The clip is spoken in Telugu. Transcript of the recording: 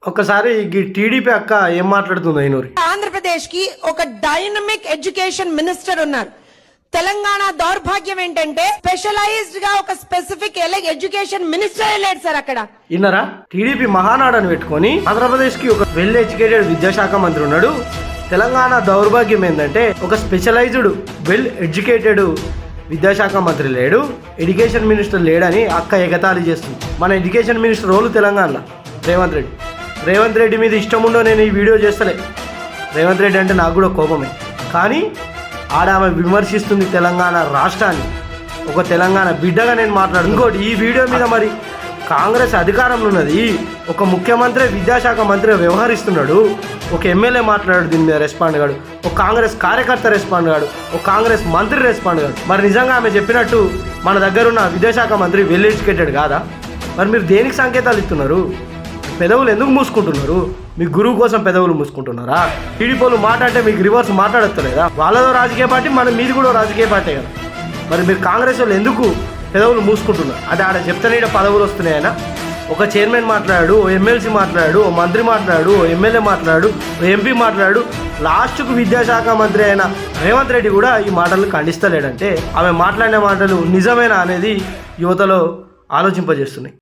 ఒకసారి ఈ టీడీపీ అక్క ఏం మాట్లాడుతుందో ఈనూరి. ఆంధ్రప్రదేశ్ కి ఒక డైనమిక్ ఎడ్యుకేషన్ మినిస్టర్ ఉన్నారు. తెలంగాణ దౌర్భాగ్యం ఏంటంటే స్పెషలైజ్డ్ గా ఒక స్పెసిఫిక్ ఎడ్యుకేషన్ మినిస్టర్ లేడు సార్ అక్కడ. ఇన్నరా టీడీపీ మహానాడని పెట్టుకొని ఆంధ్రప్రదేశ్ కి ఒక వెల్ ఎడ్యుకేటెడ్ విద్యాశాఖ మంత్రి ఉన్నాడు. తెలంగాణ దౌర్భాగ్యం ఏంటంటే ఒక స్పెషలైజ్డ్ వెల్ ఎడ్యుకేటెడ్ విద్యాశాఖ మంత్రి లేడు, ఎడ్యుకేషన్ మినిస్టర్ లేడని అక్క ఎగతాళి చేస్తుంది. మన ఎడ్యుకేషన్ మినిస్టర్ రోలు తెలంగాణలో రేవంత్ రెడ్డి మీద ఇష్టం ఉండో నేను ఈ వీడియో చేస్తలే. రేవంత్ రెడ్డి అంటే నాకు కూడా కోపమే, కానీ ఆమె విమర్శిస్తుంది తెలంగాణ రాష్ట్రాన్ని. ఒక తెలంగాణ బిడ్డగా నేను మాట్లాడు. ఇంకోటి, ఈ వీడియో మీద మరి కాంగ్రెస్ అధికారంలో ఉన్నది, ఒక ముఖ్యమంత్రి విద్యాశాఖ మంత్రి వ్యవహరిస్తున్నాడు, ఒక ఎమ్మెల్యే మాట్లాడాడు దీని మీద రెస్పాండ్ కాడు, ఒక కాంగ్రెస్ కార్యకర్త రెస్పాండ్ కాడు, ఒక కాంగ్రెస్ మంత్రి రెస్పాండ్ కాడు. మరి నిజంగా ఆమె చెప్పినట్టు మన దగ్గర ఉన్న విద్యాశాఖ మంత్రి వెల్ ఎడ్యుకేటెడ్ కాదా? మరి మీరు దేనికి సంకేతాలు ఇస్తున్నారు? పెదవులు ఎందుకు మూసుకుంటున్నారు? మీ గురువు కోసం పెదవులు మూసుకుంటున్నారా? టీడీపీలు మాట్లాడితే మీకు రివర్స్ మాట్లాడతలేదా? వాళ్ళదో రాజకీయ పార్టీ, మీది కూడా రాజకీయ పార్టీ కదా. మరి మీరు కాంగ్రెస్ వాళ్ళు ఎందుకు పెదవులు మూసుకుంటున్నారు? అది ఆడ చెప్తేనే పదవులు వస్తున్నాయనా? ఒక చైర్మన్ మాట్లాడాడు, ఓ ఎమ్మెల్సీ మాట్లాడాడు, ఓ మంత్రి మాట్లాడాడు, ఓ ఎమ్మెల్యే మాట్లాడాడు, ఓ ఎంపీ మాట్లాడాడు, లాస్ట్కు విద్యాశాఖ మంత్రి అయిన రేవంత్ రెడ్డి కూడా ఈ మాటలు ఖండిస్తలేడంటే ఆమె మాట్లాడిన మాటలు నిజమేనా అనేది యువతలో ఆలోచింపజేస్తున్నాయి.